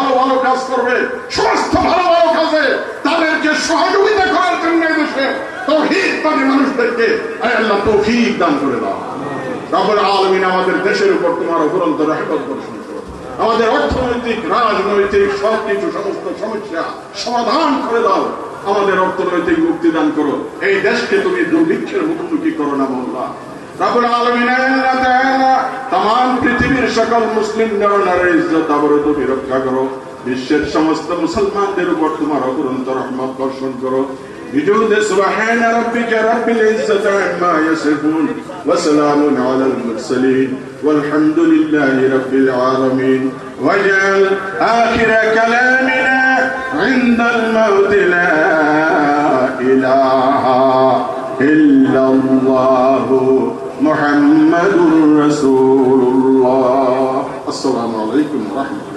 ভালো ভালো কাজ করবে, সমস্ত ভালো ভালো কাজে তাদেরকে সহযোগিতা করার জন্য দেশে তাওহীদবাদী মানুষদেরকে আল্লাহ তৌফিক দান করে দাও। রব্বুল আলামিন আমাদের দেশের উপর তোমার অপরন্ত রহমত বর্ষণ করো, আমাদের অর্থনৈতিক রাজনৈতিক সবকিছু সমস্ত সমস্যা সমাধান করে দাও, আমাদের অর্থনৈতিক মুক্তি দান করো, এই দেশকে তুমি দুর্ভিক্ষের মুখোমুখি করো না মওলা। রব্বুল আলামিন আল্লাহ তাআলা तमाम পৃথিবীর সকল মুসলিম নরনারীর ইজ্জত আবরু তুমি রক্ষা করো, বিশ্বের সমস্ত মুসলমানদের উপর তোমার অপরন্ত রহমত বর্ষণ করো। بجود سبحان ربك رب العزة عما يصفون وسلام على المرسلين والحمد لله رب العالمين واجعل آخر كلامنا عند الموت لا إله إلا الله محمد رسول الله. السلام عليكم ورحمة الله.